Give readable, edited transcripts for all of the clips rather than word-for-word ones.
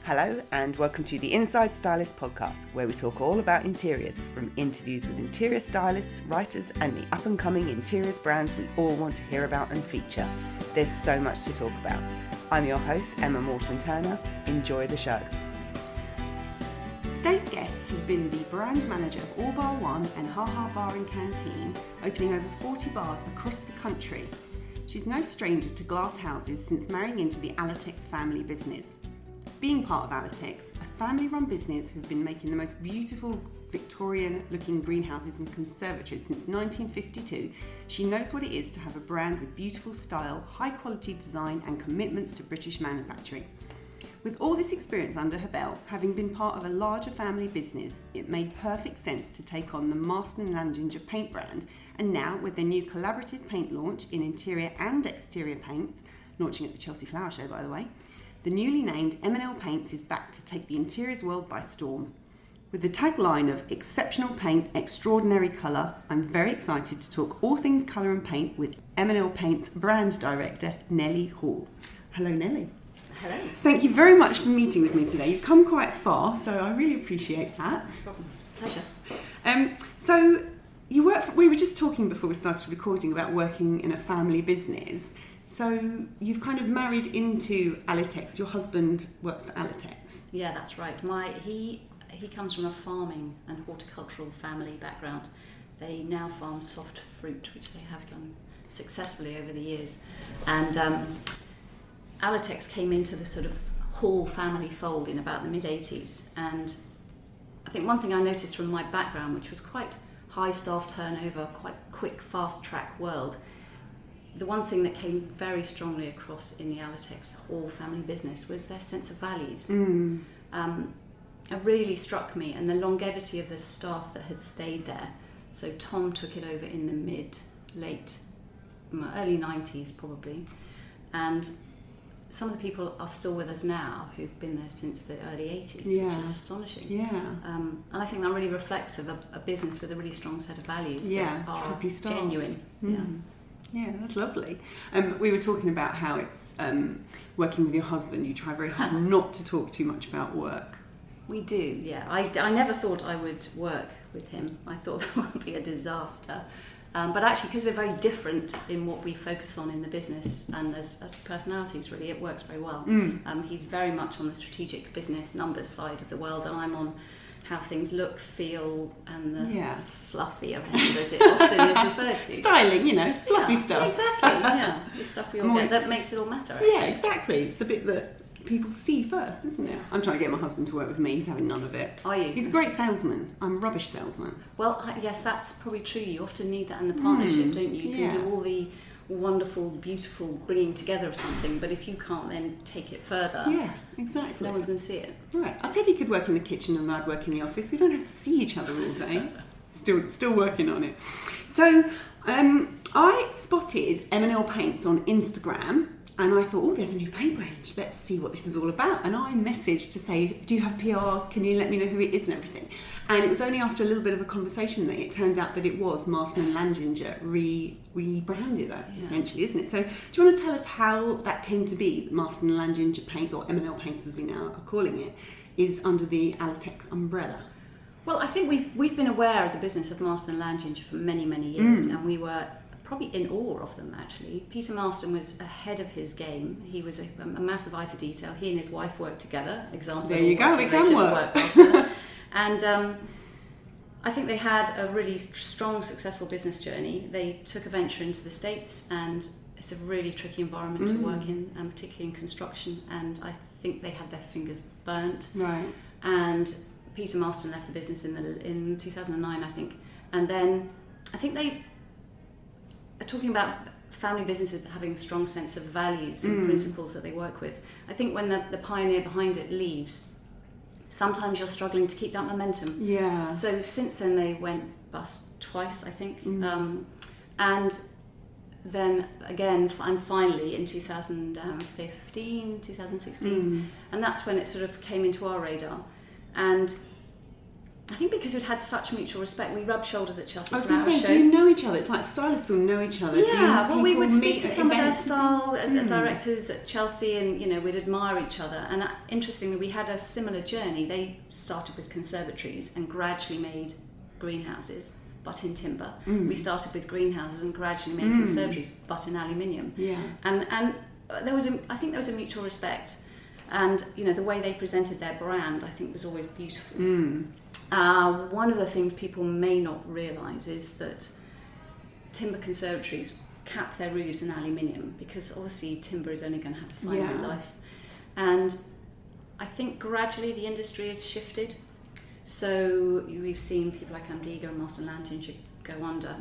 Hello and welcome to the Inside Stylist podcast, where we talk all about interiors, from interviews with interior stylists, writers and the up-and-coming interiors brands we all want to hear about and feature. There's so much to talk about. I'm your host, Emma Morton-Turner. Enjoy the show. Today's guest has been the brand manager of All Bar One and Ha Ha Bar and Canteen, opening over 40 bars across the country. She's no stranger to glass houses since marrying into the Alitex family business. Being part of Alitex, a family-run business who've been making the most beautiful Victorian-looking greenhouses and conservatories since 1952, she knows what it is to have a brand with beautiful style, high-quality design and commitments to British manufacturing. With all this experience under her belt, having been part of a larger family business, it made perfect sense to take on the Marston and Langinger paint brand, and now with their new collaborative paint launch in interior and exterior paints, launching at the Chelsea Flower Show by the way, the newly named M&L Paints is back to take the interiors world by storm. With the tagline of exceptional paint, extraordinary colour, I'm very excited to talk all things colour and paint with M&L Paints brand director Nelly Hall. Hello Nelly. Hello. Thank you very much for meeting with me today. You've come quite far, so I really appreciate that. No problem. It's a pleasure. So you we were just talking before we started recording about working in a family business. So you've kind of married into Alitex. Your husband works for Alitex. Yeah, that's right. He comes from a farming and horticultural family background. They now farm soft fruit, which they have done successfully over the years. And Alitex came into the sort of Hall family fold in about the mid-80s. And I think one thing I noticed from my background, which was quite high staff turnover, quite quick, fast-track world, the one thing that came very strongly across in the Alitex Hall family business was their sense of values. It really struck me, and the longevity of the staff that had stayed there. So Tom took it over in the early 90s probably, and some of the people are still with us now who've been there since the early 80s, which is astonishing. Yeah. And I think that really reflects of a business with a really strong set of values that are happy staff. genuine. Yeah, that's lovely. We were talking about how it's working with your husband. You try very hard not to talk too much about work. We do, yeah. I never thought I would work with him. I thought that would be a disaster. But actually, because we're very different in what we focus on in the business and as personalities, really, it works very well. He's very much on the strategic business numbers side of the world, and I'm on how things look, feel, and the fluffier end, as it often is referred to. Styling, fluffy stuff. Exactly, yeah. The stuff we all get that makes it all matter, actually. Yeah, exactly. It's the bit that people see first, isn't it? I'm trying to get my husband to work with me. He's having none of it. Are you? He's a great salesman. I'm a rubbish salesman. Well, yes, that's probably true. You often need that in the partnership, don't you? You can do all the wonderful, beautiful bringing together of something, but if you can't then take it further, exactly, no one's going to see it. Right. I said he could work in the kitchen and I'd work in the office. We don't have to see each other all day. Still working on it. So I spotted M&L Paints on Instagram, and I thought, there's a new paint range. Let's see what this is all about. And I messaged to say, do you have PR? Can you let me know who it is and everything? And it was only after a little bit of a conversation that it turned out that it was Marston and Langinger rebranded, essentially, isn't it? So do you want to tell us how that came to be? Marston and Langinger Paints, or M&L Paints as we now are calling it, is under the Alitex umbrella. Well, I think we've been aware as a business of Marston and Langinger for many, many years, and we were probably in awe of them, actually. Peter Marston was ahead of his game. He was a massive eye for detail. He and his wife worked together. Example. There you go. We can work. And I think they had a really strong, successful business journey. They took a venture into the States, and it's a really tricky environment to work in, and particularly in construction. And I think they had their fingers burnt. Right. And Peter Marston left the business in 2009, I think. And then I think they are talking about family businesses having a strong sense of values and principles that they work with. I think when the pioneer behind it leaves, sometimes you're struggling to keep that momentum. Yeah. So since then they went bust twice, I think. And then again, and finally in 2015, 2016. And that's when it sort of came into our radar. And I think because we'd had such mutual respect, we rubbed shoulders at Chelsea. I was going to say, do you know each other? It's like stylists all know each other. Yeah, well, we would speak to some of their events? style directors at Chelsea, and we'd admire each other. And interestingly, we had a similar journey. They started with conservatories and gradually made greenhouses, but in timber. We started with greenhouses and gradually made conservatories, but in aluminium. Yeah, and I think there was a mutual respect, and the way they presented their brand, I think, was always beautiful. One of the things people may not realise is that timber conservatories cap their roofs in aluminium, because obviously timber is only going to have a finite life. And I think gradually the industry has shifted. So we've seen people like Amdiga and Marston and Langinger go under.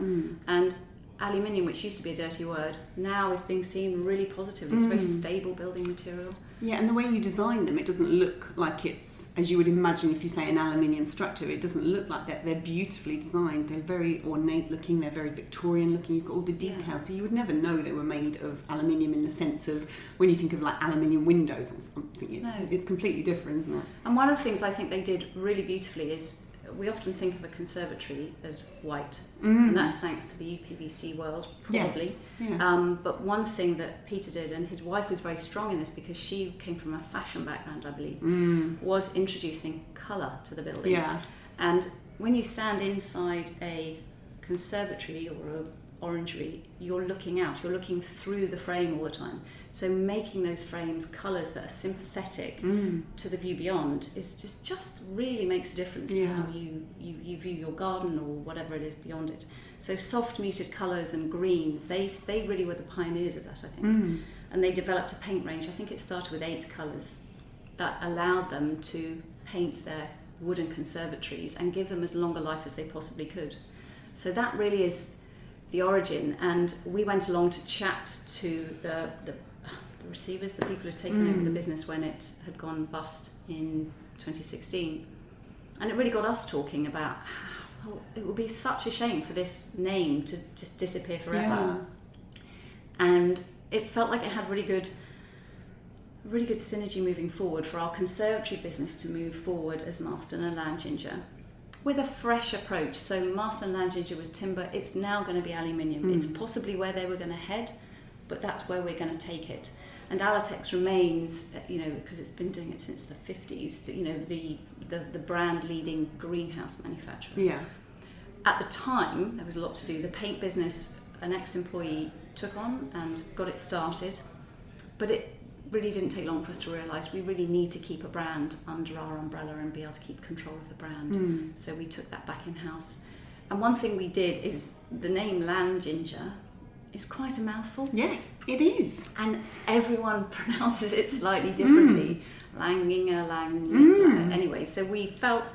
And aluminium, which used to be a dirty word, now is being seen really positively. It's a very stable building material. Yeah, and the way you design them, it doesn't look like it's, as you would imagine if you say an aluminium structure, it doesn't look like that. They're beautifully designed, they're very ornate looking, they're very Victorian looking, you've got all the details, so you would never know they were made of aluminium in the sense of when you think of like aluminium windows or something, it's completely different, isn't it? And one of the things I think they did really beautifully is, we often think of a conservatory as white, and that's thanks to the UPVC world, probably. Yes. Yeah. But one thing that Peter did, and his wife was very strong in this because she came from a fashion background, I believe, was introducing colour to the buildings. Yeah. And when you stand inside a conservatory or an orangery, you're looking out, you're looking through the frame all the time. So making those frames colours that are sympathetic to the view beyond is just really makes a difference to how you view your garden or whatever it is beyond it. So soft muted colours and greens, they really were the pioneers of that, I think. And they developed a paint range. I think it started with 8 colours that allowed them to paint their wooden conservatories and give them as long a life as they possibly could. So that really is the origin. And we went along to chat to the receivers, the people who had taken over the business when it had gone bust in 2016. And it really got us talking about how it would be such a shame for this name to just disappear forever. Yeah. And it felt like it had really good synergy moving forward for our conservatory business to move forward as Marston and Langinger with a fresh approach. So Marston and Langinger was timber, it's now going to be aluminium. It's possibly where they were going to head, but that's where we're going to take it. And Alitex remains, because it's been doing it since the 50s, the brand leading greenhouse manufacturer. Yeah. At the time, there was a lot to do. The paint business, an ex-employee took on and got it started, but it really didn't take long for us to realise we really need to keep a brand under our umbrella and be able to keep control of the brand. So we took that back in-house. And one thing we did is the name Langinger is quite a mouthful. Yes, it is. And everyone pronounces it slightly differently. Langinger. Anyway, so we felt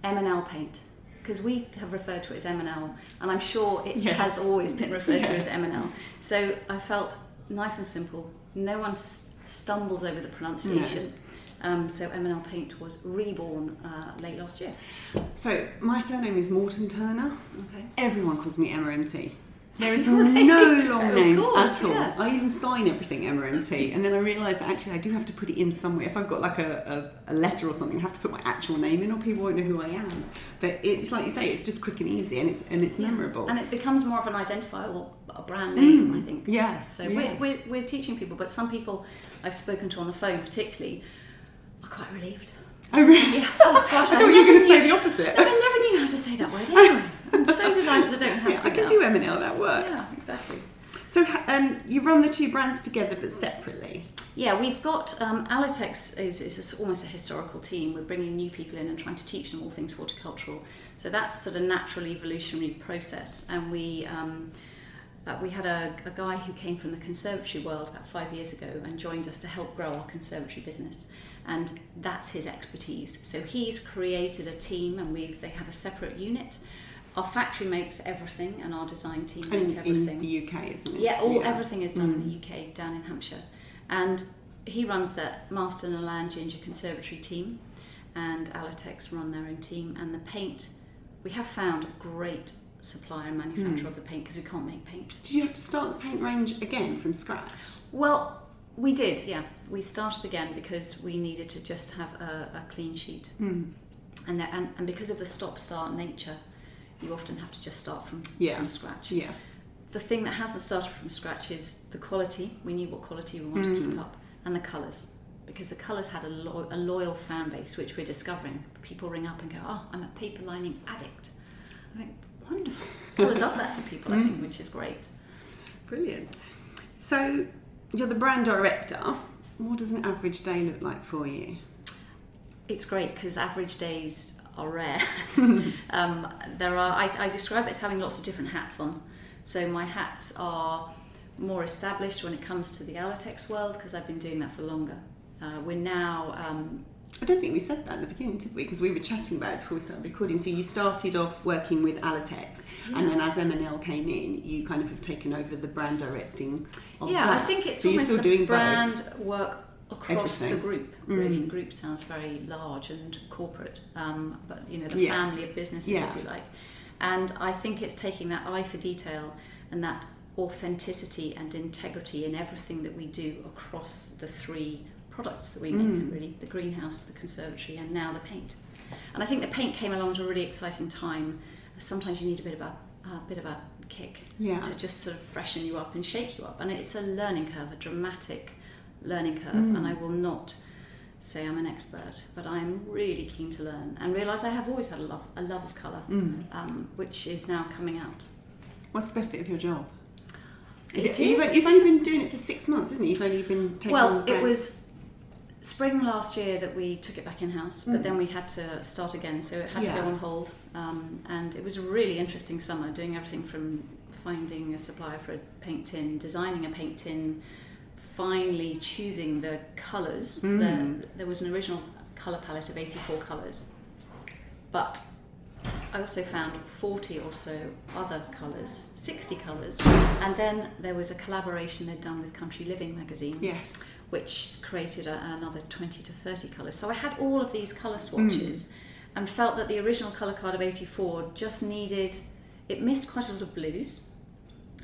M&L Paint, because we have referred to it as M&L, and I'm sure it has always been referred to as M&L. So I felt nice and simple. No one stumbles over the pronunciation. So M&L Paint was reborn late last year. So my surname is Morton Turner. Okay. Everyone calls me M&T. There is no long name course, at all. Yeah. I even sign everything M&T, and then I realised that actually I do have to put it in somewhere. If I've got like a letter or something, I have to put my actual name in, or people won't know who I am. But it's like you say, it's just quick and easy, and it's memorable. And it becomes more of an identifiable brand name, I think. Yeah. So we're teaching people, but some people I've spoken to on the phone particularly are quite relieved. Oh really? Yeah. Oh gosh, I thought you were going to say the opposite. I never knew how to say that word anyway. I'm so delighted I don't have to. I can do M&L, that works. Yeah, exactly. So you run the two brands together but separately? Yeah, we've got Alitex is almost a historical team. We're bringing new people in and trying to teach them all things horticultural. So that's sort of natural evolutionary process. And we had a guy who came from the conservatory world about 5 years ago and joined us to help grow our conservatory business. And that's his expertise. So he's created a team, and they have a separate unit. Our factory makes everything, and our design team make everything. In the UK, isn't it? Yeah, everything is done in the UK, down in Hampshire. And he runs the Marston and Langinger conservatory team, and Alitex run their own team. And the paint, we have found a great supplier and manufacturer of the paint, because we can't make paint. Did you have to start the paint range again from scratch? Well, we did, yeah. We started again because we needed to just have a clean sheet. and because of the stop-start nature, you often have to just start from scratch. Yeah. The thing that hasn't started from scratch is the quality. We knew what quality we wanted to keep up, and the colours, because the colours had a loyal fan base, which we're discovering. People ring up and go, "Oh, I'm a paper lining addict." I mean, wonderful. Colour does that to people, I think, which is great. Brilliant. So you're the brand director. What does an average day look like for you? It's great because average days are rare. I describe it as having lots of different hats on. So my hats are more established when it comes to the Alitex world because I've been doing that for longer. We're now... I don't think we said that at the beginning, did we? Because we were chatting about it before we started recording. So you started off working with Alitex, and then as M&L came in, you kind of have taken over the brand directing of that. I think it's so almost you're still the doing brand both. work across Everything. the group. Really, group sounds very large and corporate, but the family of businesses, if you like. And I think it's taking that eye for detail and that authenticity and integrity in everything that we do across the three products that we make, really, the greenhouse, the conservatory, and now the paint. And I think the paint came along at a really exciting time. Sometimes you need a bit of a kick to just sort of freshen you up and shake you up. And it's a learning curve, a dramatic learning curve. And I will not say I'm an expert, but I'm really keen to learn and realise I have always had a love of colour, which is now coming out. What's the best bit of your job? You've only been doing it for 6 months, isn't it? You've only been taking on the brand. It was spring last year that we took it back in-house, but then we had to start again, so it had to go on hold. And it was a really interesting summer, doing everything from finding a supplier for a paint tin, designing a paint tin, finally choosing the colours. There was an original colour palette of 84 colours, but I also found 40 or so other colours, 60 colours, and then there was a collaboration they'd done with Country Living magazine. Yes. Which created another 20 to 30 colours. So I had all of these colour swatches and felt that the original colour card of 84 just it missed quite a lot of blues,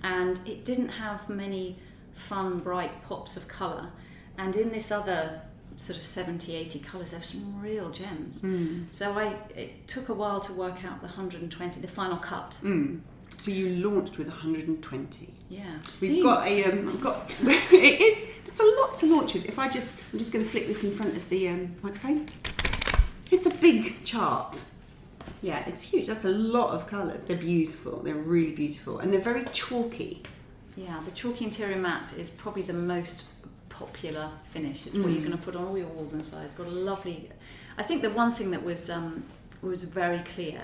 and it didn't have many fun, bright pops of colour. And in this other sort of 70, 80 colours, there were some real gems. So it took a while to work out the 120, the final cut. So you launched with 120. Yeah. We've got it is. There's a lot to launch with. I'm just going to flick this in front of the microphone. It's a big chart. Yeah, it's huge. That's a lot of colours. They're beautiful. They're really beautiful, and they're very chalky. Yeah, the chalky interior matte is probably the most popular finish. It's what you're going to put on all your walls inside. It's got a lovely... I think the one thing that was very clear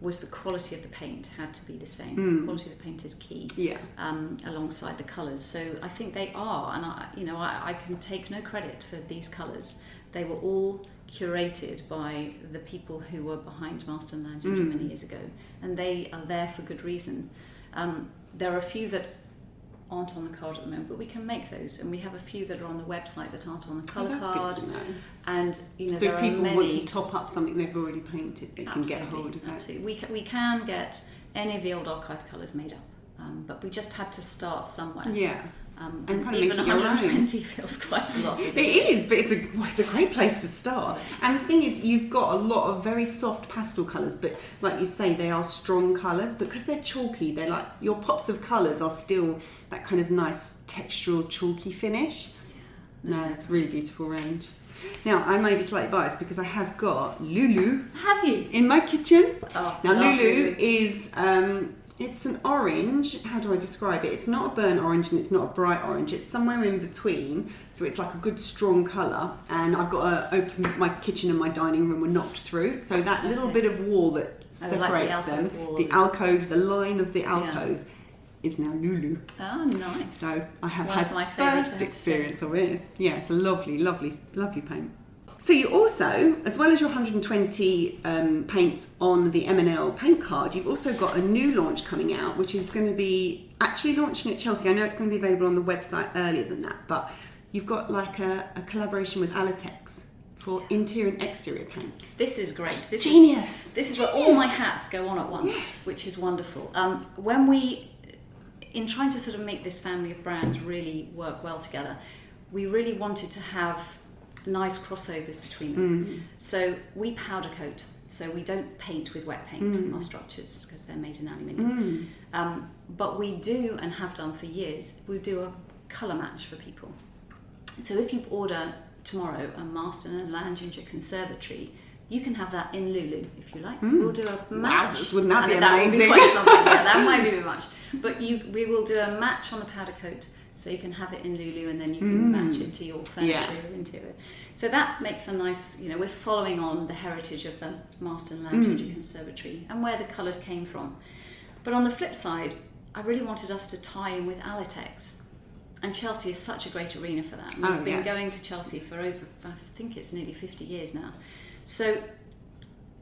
was the quality of the paint had to be the same. The quality of the paint is key, alongside the colours. So I think they are, and I can take no credit for these colours. They were all curated by the people who were behind Marston and Langinger many years ago, and they are there for good reason. There are a few that aren't on the card at the moment, but we can make those, and we have a few that are on the website that aren't on the colour card. Good to know. And so there if people are many, want to top up something they've already painted, they can get hold of it. Absolutely, we can get any of the old archive colours made up, but we just had to start somewhere. Yeah. And kind of even make it your 120 feels quite a lot. It is, but it's a great place to start. And the thing is, you've got a lot of very soft pastel colours, but like you say, they are strong colours because they're chalky. They're like your pops of colours are still that kind of nice textural chalky finish. No, it's a really beautiful range. Now, I may be slightly biased because I have got Lulu. Have you? In my kitchen. Oh, now, Lulu is... it's an orange. How do I describe it? It's not a burnt orange and it's not a bright orange. It's somewhere in between. So it's like a good strong colour. And I've got to open my kitchen and my dining room were knocked through. So that little bit of wall that separates them, the alcove, the line of the alcove, is now Lulu. Oh, nice. So I have had my first experience of it. It's a lovely, lovely, lovely paint. So you also, as well as your 120 paints on the M&L paint card, you've also got a new launch coming out, which is going to be actually launching at Chelsea. I know it's going to be available on the website earlier than that, but you've got like a collaboration with Alitex for interior and exterior paints. This is great. This Genius. This is where all my hats go on at once, which is wonderful. In trying to sort of make this family of brands really work well together, we really wanted to have nice crossovers between them. So we powder coat. So we don't paint with wet paint our structures because they're made in aluminium. But we do, and have done for years, we do a colour match for people. So if you order tomorrow a Marston and Langinger conservatory, you can have that in Lulu if you like. We'll do a match. Wowzers, wouldn't that be that amazing? Would be quite something. Yeah, that might be a bit much. But we will do a match on the powder coat, so you can have it in Lulu, and then you can match it to your furniture or interior. So that makes a nice, we're following on the heritage of the Marston and Langinger conservatory and where the colours came from. But on the flip side, I really wanted us to tie in with Alitex. And Chelsea is such a great arena for that. We've been going to Chelsea for over, I think it's nearly 50 years now. So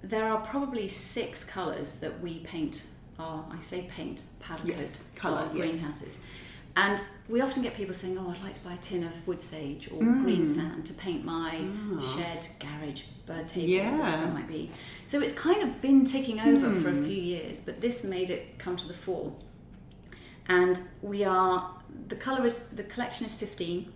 there are probably 6 colours that we paint powder coat greenhouses. And we often get people saying, I'd like to buy a tin of wood sage or green sand to paint my shed, garage, bird table, whatever it might be. So it's kind of been ticking over for a few years, but this made it come to the fore. And the collection is 15.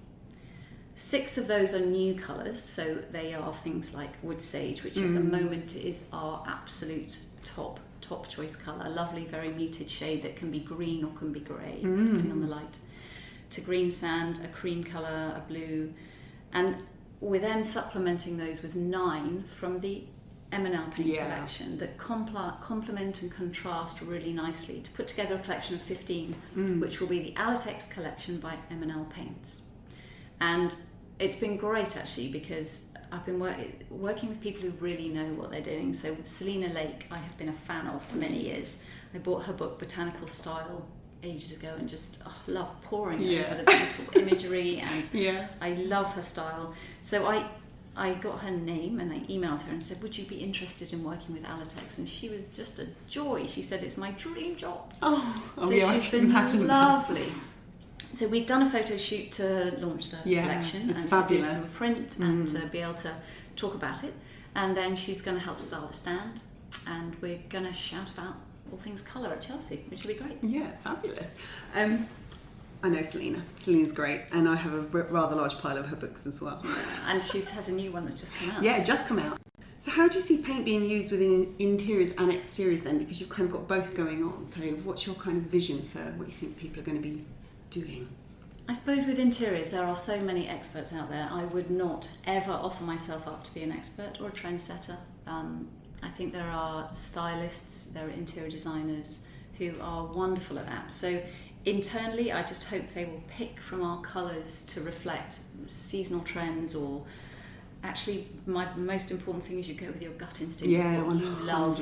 6 of those are new colours, so they are things like wood sage, which at the moment is our absolute top choice colour. A lovely, very muted shade that can be green or can be grey, depending on the light. To green sand, a cream colour, a blue, and we're then supplementing those with 9 from the M&L Paint collection that complement and contrast really nicely to put together a collection of 15, which will be the Alitex collection by M&L Paints. And it's been great actually, because I've been working with people who really know what they're doing. So Selina Lake, I have been a fan of for many years. I bought her book Botanical Style ages ago and just love poring over the beautiful imagery, and I love her style. So I got her name and I emailed her and said, would you be interested in working with Alitex? And she was just a joy. She said, it's my dream job. She's been lovely. So we've done a photo shoot to launch the collection and fabulous. To do some print and to be able to talk about it. And then she's going to help style the stand, and we're going to shout about all things colour at Chelsea, which will be great. Yeah, fabulous. I know Selina. Selina's great, and I have a rather large pile of her books as well. Yeah, and she has a new one that's just come out. Yeah, just come out. So how do you see paint being used within interiors and exteriors then? Because you've kind of got both going on. So what's your kind of vision for what you think people are going to be doing? I suppose with interiors there are so many experts out there. I would not ever offer myself up to be an expert or a trendsetter. I think there are stylists, there are interior designers who are wonderful at that. So internally I just hope they will pick from our colours to reflect seasonal trends, or actually my most important thing is you go with your gut instinct of what you love.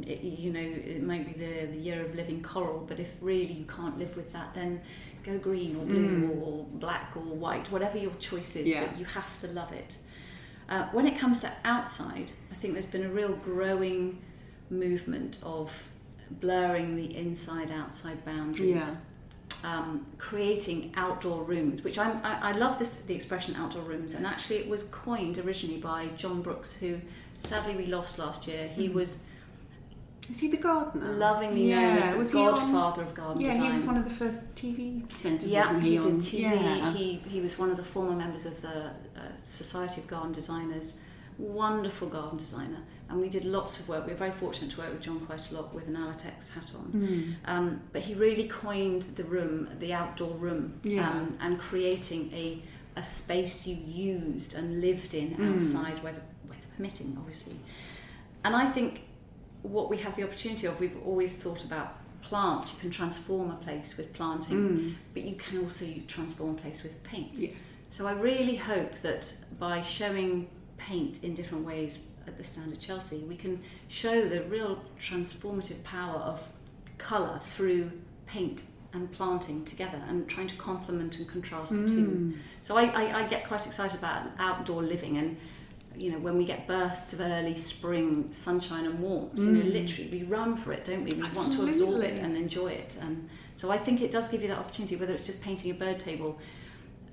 It might be the year of living coral, but if really you can't live with that, then go green or blue or black or white, whatever your choice is, but you have to love it. When it comes to outside, I think there's been a real growing movement of blurring the inside-outside boundaries, creating outdoor rooms, which I love the expression outdoor rooms, and actually it was coined originally by John Brooks, who sadly we lost last year. He was... Is he the gardener? Lovingly known as the godfather of garden design. Yeah, he was one of the first TV presenters, wasn't he? He did on TV. Yeah. He was one of the former members of the Society of Garden Designers. Wonderful garden designer. And we did lots of work. We were very fortunate to work with John quite a lot with an Alitex hat on. But he really coined the room, the outdoor room, and creating a space you used and lived in outside, weather permitting, obviously. And I think what we have the opportunity of, we've always thought about plants. You can transform a place with planting, but you can also transform a place with paint. Yes. So I really hope that by showing paint in different ways at the stand at Chelsea, we can show the real transformative power of colour through paint and planting together, and trying to complement and contrast the two. So I get quite excited about outdoor living, and when we get bursts of early spring sunshine and warmth, literally we run for it, don't we? We want to absorb it and enjoy it. And so I think it does give you that opportunity, whether it's just painting a bird table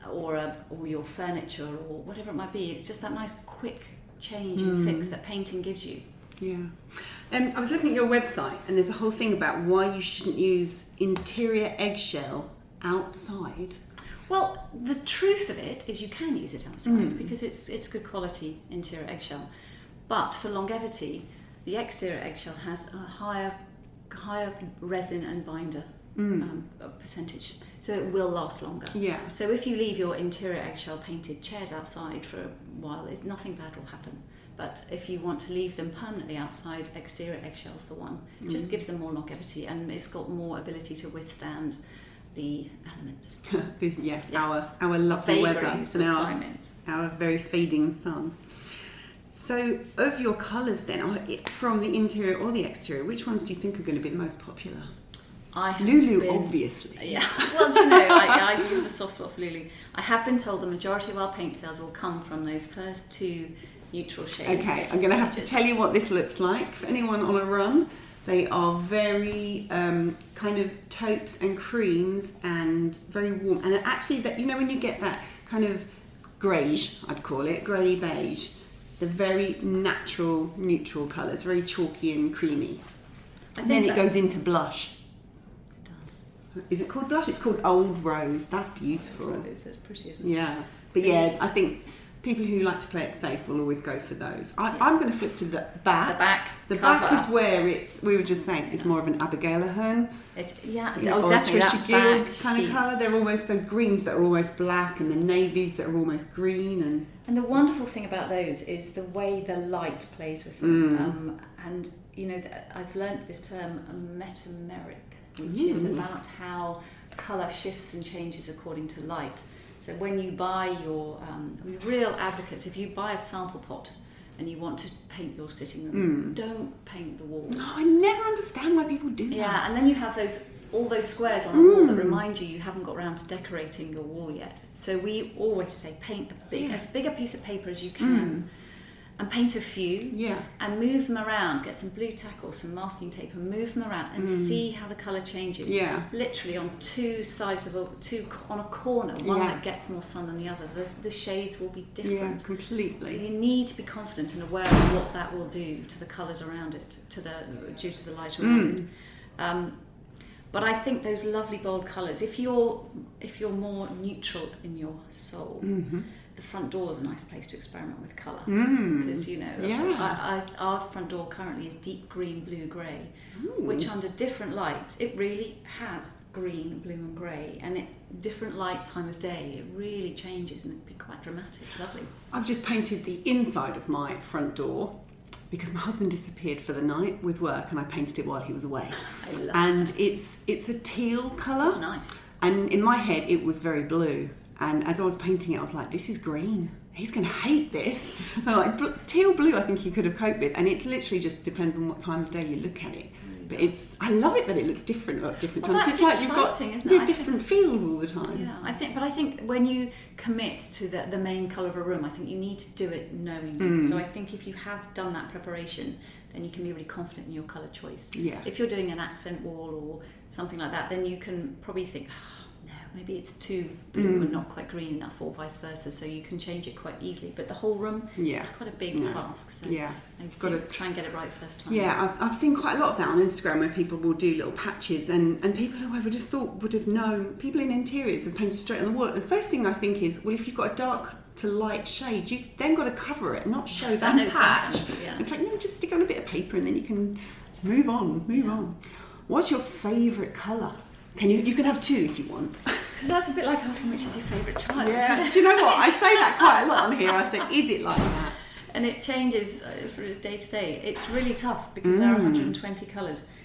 or your furniture or whatever it might be. It's just that nice quick change and fix that painting gives you. Yeah. I was looking at your website, and there's a whole thing about why you shouldn't use interior eggshell outside. Well, the truth of it is you can use it outside because it's good quality interior eggshell. But for longevity, the exterior eggshell has a higher resin and binder percentage, so it will last longer. Yeah. So if you leave your interior eggshell painted chairs outside for a while, nothing bad will happen. But if you want to leave them permanently outside, exterior eggshell's the one. It just gives them more longevity, and it's got more ability to withstand the elements. Our lovely weather and climate. our very fading sun. So, of your colours then, from the interior or the exterior, which ones do you think are going to be the most popular? Lulu, obviously. Yeah. Well, do you know, I do have a soft spot for Lulu. I have been told the majority of our paint sales will come from those first two neutral shades. Okay, I'm going to have to tell you what this looks like for anyone on a run. They are very kind of taupes and creams and very warm. And actually, that, you know, when you get that kind of greige, I'd call it, grey beige, they're very natural, neutral colours, very chalky and creamy. And then it goes into blush. It does. Is it called blush? It's called Old Rose. That's beautiful. Old Rose, that's pretty, isn't it? Yeah. But yeah, I think people who like to play it safe will always go for those. I'm going to flip to the back. The back is where we were just saying, it's more of an Abigail Ahern. Definitely Trisha Guild kind of colour. They're almost those greens that are almost black, and the navies that are almost green. And the wonderful thing about those is the way the light plays with them. And you know, I've learnt this term metameric, which is about how colour shifts and changes according to light. So when you buy your real advocates, if you buy a sample pot and you want to paint your sitting room, don't paint the wall. Oh, I never understand why people do that. Yeah, and then you have all those squares on the wall that remind you haven't got around to decorating your wall yet. So we always say paint as big a piece of paper as you can. And paint a few, and move them around. Get some blue tack or some masking tape and move them around and see how the colour changes. Yeah. Literally on two sides on a corner, one that gets more sun than the other. The shades will be different. Yeah, completely. So you need to be confident and aware of what that will do to the colours around it, due to the light around it. But I think those lovely bold colours. If you're more neutral in your soul. The front door is a nice place to experiment with colour because our front door currently is deep green, blue, grey, which under different light it really has green, blue, and grey, and different light, time of day, it really changes and it can be quite dramatic. It's lovely. I've just painted the inside of my front door because my husband disappeared for the night with work, and I painted it while he was away. I love and it's a teal colour. Oh, nice. And in my head, it was very blue. And as I was painting it, I was like, this is green. He's going to hate this. And like, teal blue, I think he could have coped with. And it's literally just depends on what time of day you look at it. But I love it that it looks different at different times. That's it's like exciting, you've isn't got it? different feels all the time. Yeah, I think when you commit to the main colour of a room, I think you need to do it knowingly. So I think if you have done that preparation, then you can be really confident in your colour choice. Yeah. If you're doing an accent wall or something like that, then you can probably think, maybe it's too blue and not quite green enough, or vice versa, so you can change it quite easily. But the whole room, it's quite a big task, so you've got to try and get it right first time. Yeah, I've seen quite a lot of that on Instagram where people will do little patches, and people who I would have thought would have known, people in interiors have painted straight on the wall. The first thing I think is, well, if you've got a dark to light shade, you then got to cover it, not show that patch. It's like, no, just stick on a bit of paper and then you can move on. What's your favourite colour? You can have two if you want. Because that's a bit like asking which is your favourite child. Yeah. Do you know what? I say that quite a lot on here. I say, is it like that? And it changes from day to day. It's really tough because there are 120 colours.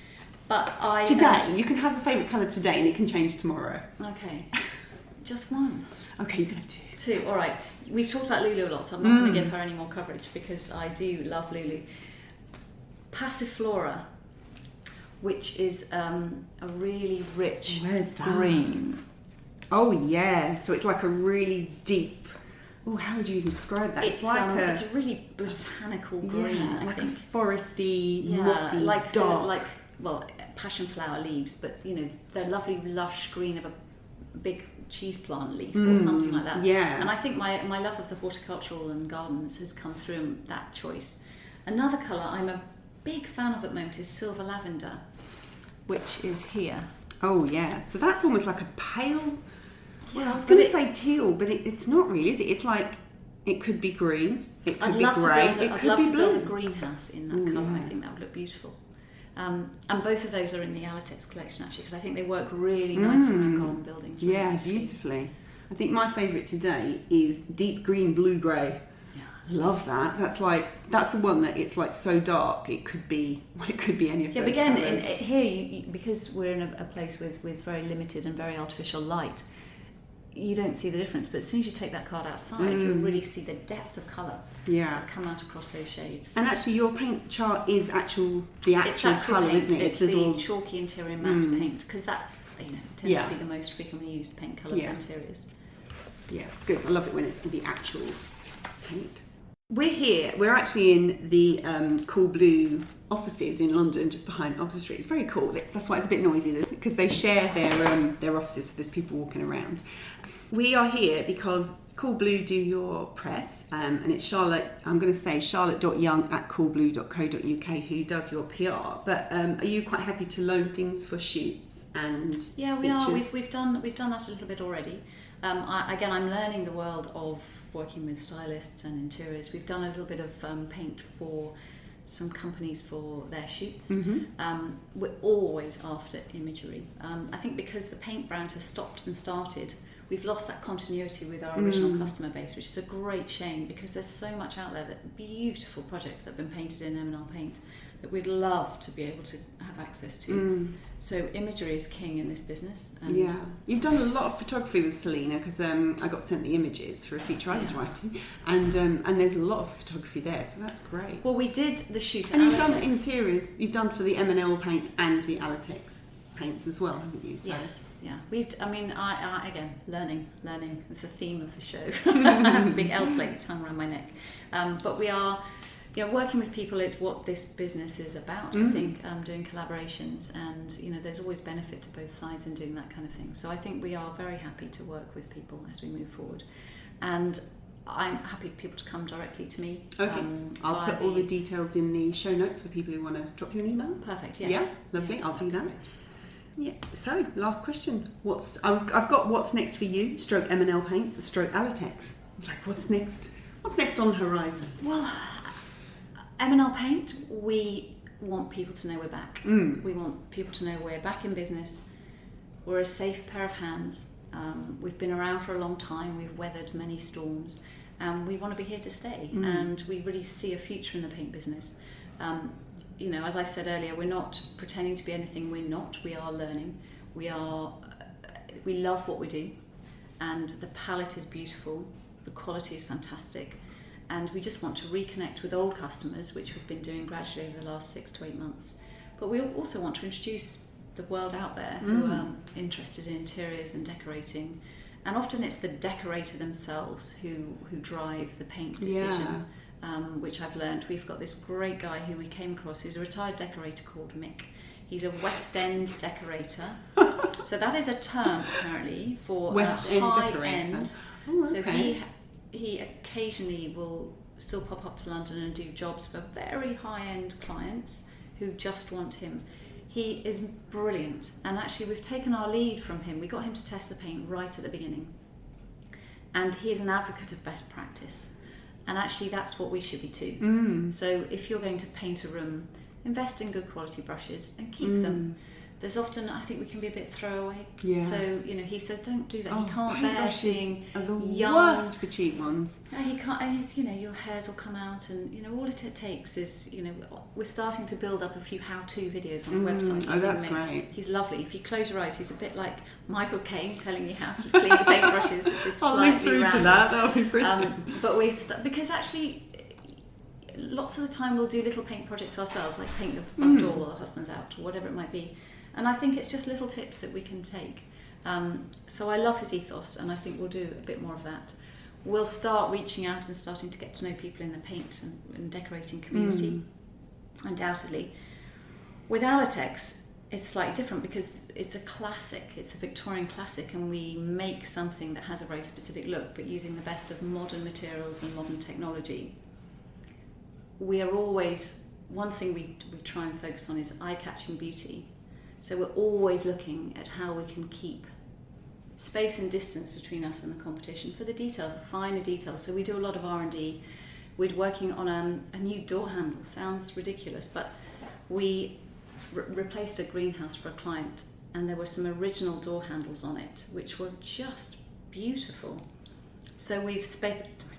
But Today, you can have a favourite colour today and it can change tomorrow. Okay. Just one. Okay, you can have two. Two, all right. We've talked about Lulu a lot, so I'm not going to give her any more coverage because I do love Lulu. Passiflora, which is a really rich green. Oh yeah, so it's like a really deep. Oh, how would you even describe that? It's a really botanical green. I think a foresty, mossy, dark. passion flower leaves, but you know, the lovely lush green of a big cheese plant leaf or something like that. Yeah. And I think my love of the horticultural and gardens has come through in that choice. Another colour I'm a big fan of at the moment is silver lavender, which is here. Oh yeah, so that's almost like a pale Well, I was going to say teal, but it's not really, is it? It's like, it could be green, it could be grey, it could be blue. I'd love to build a greenhouse in that colour. I think that would look beautiful. And both of those are in the Alitex collection, actually, because I think they work really nicely on garden buildings. Really beautifully. I think my favourite today is deep green, blue grey. Yeah, love that. That's the one that it's like so dark. It could be any of those. Yeah, but again, colours. because we're in a place with very limited and very artificial light, you don't see the difference. But as soon as you take that card outside, you'll really see the depth of colour that come out across those shades. And actually, your paint chart is the actual colour, isn't it? It's the chalky interior matte paint, because that's tends to be the most frequently used paint colour for interiors. Yeah, it's good. I love it when it's the actual paint. We're actually in the Cool Blue offices in London, just behind Oxford Street. It's very cool. That's why it's a bit noisy, because they share their offices, so there's people walking around. We are here because Cool Blue do your press, and it's Charlotte, I'm going to say charlotte.young@coolblue.co.uk who does your PR. But are you quite happy to loan things for shoots and Yeah, we pictures? are. We've done that a little bit already. I'm learning the world of working with stylists and interiors. We've done a little bit of paint for some companies for their shoots. We're always after imagery. I think because the paint brand has stopped and started, we've lost that continuity with our original customer base, which is a great shame, because there's so much out there, that beautiful projects that have been painted in M&L Paint that we'd love to be able to have access to. So imagery is king in this business. And you've done a lot of photography with Selena, because I got sent the images for a feature I was writing, and there's a lot of photography there, so that's great. Well, we did the shoot at and you've Alitex. done interiors. You've done for the M&L paints and the Alitex paints as well, haven't you? So. Yes, yeah. I again, learning. It's the theme of the show. Big L plates hung around my neck, but we are. Working with people is what this business is about. I think doing collaborations, and there's always benefit to both sides in doing that kind of thing. So I think we are very happy to work with people as we move forward, and I'm happy for people to come directly to me. Okay, I'll put all the details in the show notes for people who want to drop you an email. Perfect. Yeah. Yeah, lovely. Yeah, I'll do that. great. Yeah. So last question. I've got what's next for you? Stroke M&L Paints. Stroke Alitex. Like, what's next? What's next on the horizon? Well, M&L Paint, we want people to know we're back. We want people to know we're back in business. We're a safe pair of hands. We've been around for a long time. We've weathered many storms, and we want to be here to stay. And we really see a future in the paint business. As I said earlier, we're not pretending to be anything we're not. We are learning. We love what we do, and the palette is beautiful. The quality is fantastic. And we just want to reconnect with old customers, which we've been doing gradually over the last 6 to 8 months. But we also want to introduce the world out there who are interested in interiors and decorating. And often it's the decorator themselves who drive the paint decision, which I've learned. We've got this great guy who we came across, who's a retired decorator called Mick. He's a West End decorator. So that is a term, apparently, for West a End high decorator. end. Oh, So okay. he occasionally will still pop up to London and do jobs for very high-end clients who just want him. He is brilliant, and actually we've taken our lead from him. We got him to test the paint right at the beginning, and he is an advocate of best practice, and actually that's what we should be too. So if you're going to paint a room, invest in good quality brushes and keep them. There's often, I think we can be a bit throwaway. Yeah. So, he says don't do that. He can't bear seeing are the young... worst for cheap ones. He can't, and your hairs will come out, and all it takes is, we're starting to build up a few how-to videos on the website. Oh, that's great. He's lovely. If you close your eyes, he's a bit like Michael Caine telling you how to clean your paintbrushes, which is I'll slightly link through random. to that. That'll be brilliant. But because actually, lots of the time we'll do little paint projects ourselves, like paint the front door while the husband's out, or whatever it might be. And I think it's just little tips that we can take. So I love his ethos, and I think we'll do a bit more of that. We'll start reaching out and starting to get to know people in the paint and decorating community, undoubtedly. With Alitex, it's slightly different because it's a classic, it's a Victorian classic, and we make something that has a very specific look, but using the best of modern materials and modern technology. We are always, one thing we try and focus on is eye-catching beauty. So we're always looking at how we can keep space and distance between us and the competition for the details, the finer details. So we do a lot of R&D. We're working on a new door handle. Sounds ridiculous, but we replaced a greenhouse for a client, and there were some original door handles on it, which were just beautiful. So we've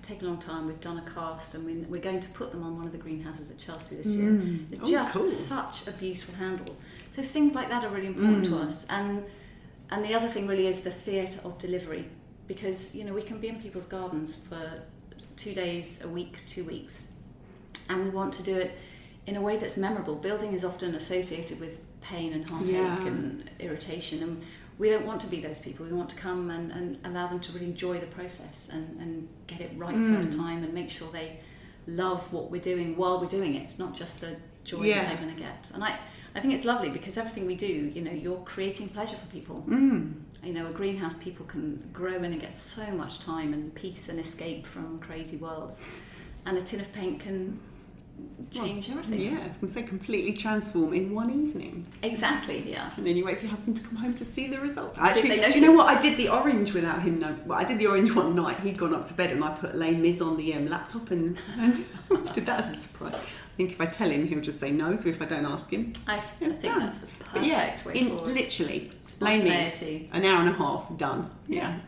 taken a long time. We've done a cast, and we're going to put them on one of the greenhouses at Chelsea this year. It's just cool. such a beautiful handle. So things like that are really important to us. And the other thing really is the theatre of delivery, because we can be in people's gardens for 2 days a week, 2 weeks, and we want to do it in a way that's memorable. Building is often associated with pain and heartache and irritation, and we don't want to be those people. We want to come and allow them to really enjoy the process and get it right first time, and make sure they love what we're doing while we're doing it, not just the joy that they're going to get. And I think it's lovely, because everything we do, you're creating pleasure for people. A greenhouse, people can grow in and get so much time and peace and escape from crazy worlds. And a tin of paint can change everything. Yeah, I was going to say completely transform in one evening. Exactly, yeah. And then you wait for your husband to come home to see the results. Actually, do you know what? I did the orange without him. I did the orange one night. He'd gone up to bed, and I put Les Mis on the laptop and did that as a surprise. I think if I tell him, he'll just say no. So if I don't ask him, I think that's the perfect way it's forward. literally Les Mis, an hour and a half done. Yeah.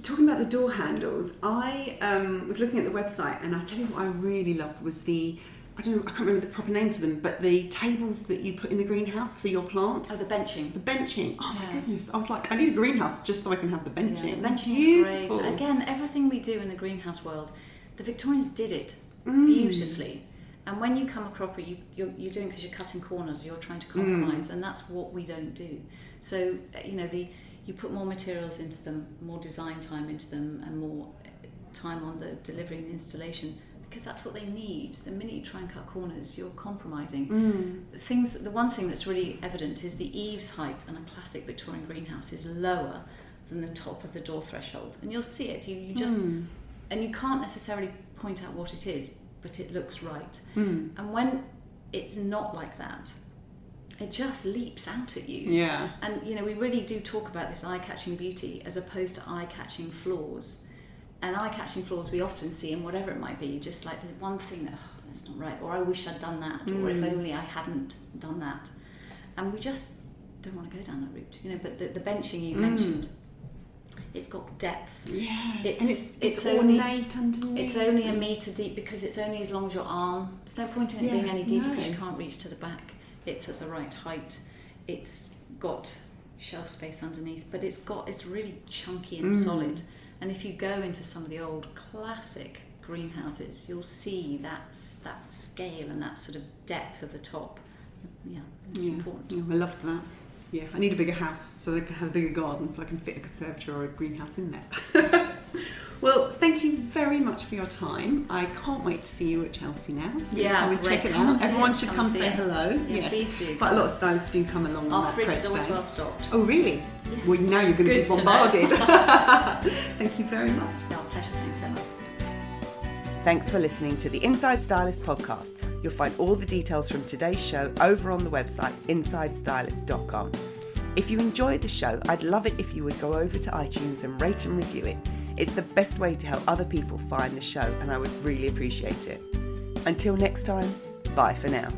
Talking about the door handles, I was looking at the website, and I tell you what I really loved was I can't remember the proper name for them, but the tables that you put in the greenhouse for your plants. Oh, the benching. The benching. Oh my goodness. I was like, I need a greenhouse just so I can have the benching. Yeah, the benching is great. Again, everything we do in the greenhouse world, the Victorians did it beautifully. And when you come across it, you're doing, because you're cutting corners, you're trying to compromise, and that's what we don't do. So, you put more materials into them, more design time into them, and more time on the delivery and the installation, because that's what they need. The minute you try and cut corners, you're compromising. The one thing that's really evident is the eaves height on a classic Victorian greenhouse is lower than the top of the door threshold, and you'll see it. You just and you can't necessarily point out what it is, but it looks right. And when it's not like that, it just leaps out at you. Yeah. And we really do talk about this eye-catching beauty as opposed to eye-catching flaws. And eye-catching flaws we often see in whatever it might be, just like there's one thing that, that's not right, or I wish I'd done that, or if only I hadn't done that. And we just don't want to go down that route, but the benching you mentioned, it's got depth. Yeah. It's ornate underneath. It's only a metre deep because it's only as long as your arm. There's no point in it being any deeper because you can't reach to the back. It's at the right height. It's got shelf space underneath, but it's really chunky and solid. And if you go into some of the old classic greenhouses, you'll see that scale and that sort of depth of the top. Yeah, it's important. Yeah, I loved that. Yeah, I need a bigger house so I can have a bigger garden, so I can fit a conservatory or a greenhouse in there. Well, thank you very much for your time. I can't wait to see you at Chelsea now. Yeah, great. Check it out. Everyone should come say hello. Yeah, please do. But a lot of stylists do come along on that press day. Our fridge is always well stocked. Oh, really? Yes. Well, now you're going to be bombarded. Thank you very much. Yeah, pleasure. Thanks so much. Thanks for listening to the Inside Stylist podcast. You'll find all the details from today's show over on the website insidestylist.com. If you enjoyed the show, I'd love it if you would go over to iTunes and rate and review it. It's the best way to help other people find the show, and I would really appreciate it. Until next time, bye for now.